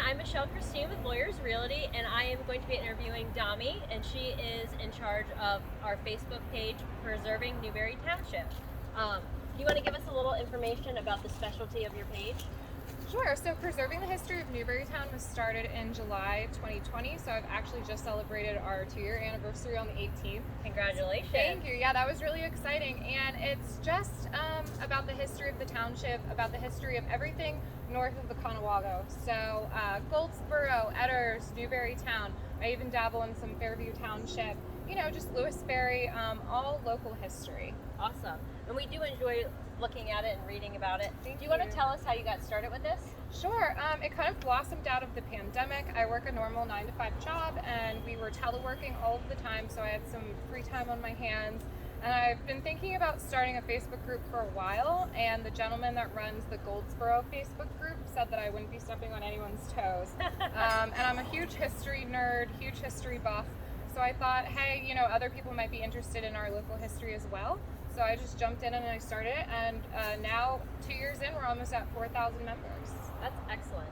I'm Michelle Christine with Lawyers Realty, and I am going to be interviewing Dami, and she is in charge of our Facebook page, Preserving Newberry Township. Do you want to give us a little information about the specialty of your page? Sure. So Preserving the History of Newberrytown was started in July 2020. So I've actually just celebrated our 2-year anniversary on the 18th. Congratulations. Thank you. Yeah, that was really exciting. And it's just about the history of the township, about the history of everything north of the Conewago. So Goldsboro, Edders, Newberrytown. I even dabble in some Fairview Township. You know, just Lewisberry, all local history. Awesome. And we do enjoy looking at it and reading about it. Do you want to tell us how you got started with this? Sure. It kind of blossomed out of the pandemic. I work a normal 9-to-5 job, and we were teleworking all of the time, so I had some free time on my hands. And I've been thinking about starting a Facebook group for a while, and the gentleman that runs the Goldsboro Facebook group said that I wouldn't be stepping on anyone's toes. And I'm a huge history nerd, huge history buff. So I thought, hey, you know, other people might be interested in our local history as well. So I just jumped in and I started it, and now 2 years in, we're almost at 4,000 members. That's excellent.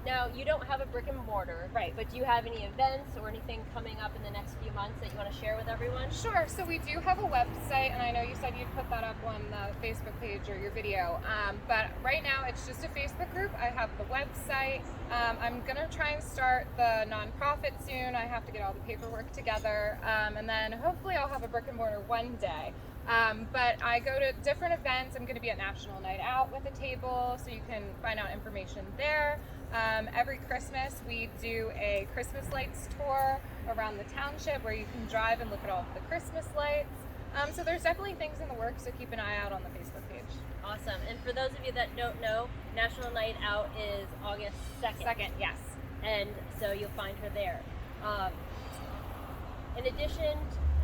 Now, you don't have a brick and mortar, right? But do you have any events or anything coming up in the next few months that you want to share with everyone? Sure. So we do have a website, and I know you said you'd put that up on the Facebook page or your video. But right now, it's just a Facebook group. I have the website. I'm gonna try and start the nonprofit soon. I have to get all the paperwork together, and then hopefully I'll have a brick and mortar one day. But I go to different events. I'm going to be at National Night Out with a table, so you can find out information there. Every Christmas we do a Christmas lights tour around the township where you can drive and look at all of the Christmas lights. So there's definitely things in the works, so keep an eye out on the Facebook page. Awesome. And for those of you that don't know, National Night Out is August 2nd. 2nd, yes. And so you'll find her there. In addition,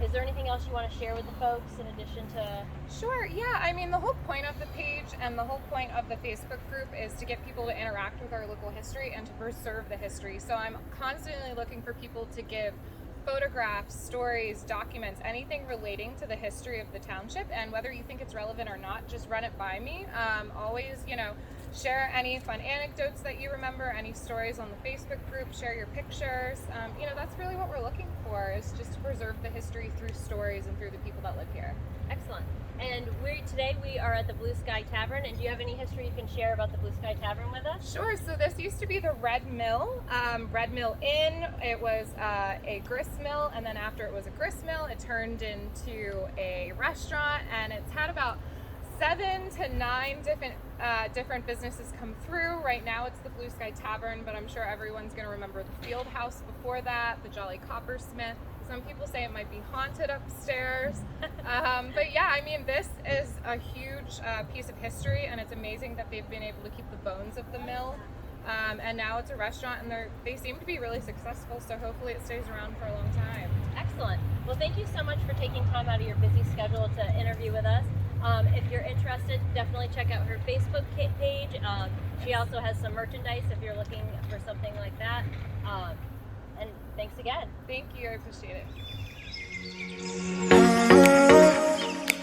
is there anything else you want to share with the folks in addition to? Sure, yeah. I mean, the whole point of the page and the whole point of the Facebook group is to get people to interact with our local history and to preserve the history. So I'm constantly looking for people to give photographs, stories, documents, anything relating to the history of the township. And whether you think it's relevant or not, just run it by me. Always, you know, share any fun anecdotes that you remember, any stories on the Facebook group, share your pictures. You know, that's really what we're looking for, is just to preserve the history through stories and through the people that live here. Excellent. And today we are at the Blue Sky Tavern, and do you have any history you can share about the Blue Sky Tavern with us? Sure. So this used to be the Red Mill Inn. It was a grist mill, and then after it was a grist mill, it turned into a restaurant, and it's had about 7 to 9 different businesses come through. Right now it's the Blue Sky Tavern, but I'm sure everyone's going to remember the Field House before that, the Jolly Coppersmith. Some people say it might be haunted upstairs. But yeah, I mean, this is a huge piece of history, and it's amazing that they've been able to keep the bones of the mill. And now it's a restaurant, and they seem to be really successful, so hopefully it stays around for a long time. Excellent. Well, thank you so much for taking time out of your busy schedule to interview with us. If you're interested, definitely check out her Facebook page. She also has some merchandise if you're looking for something like that. And thanks again. Thank you. I appreciate it.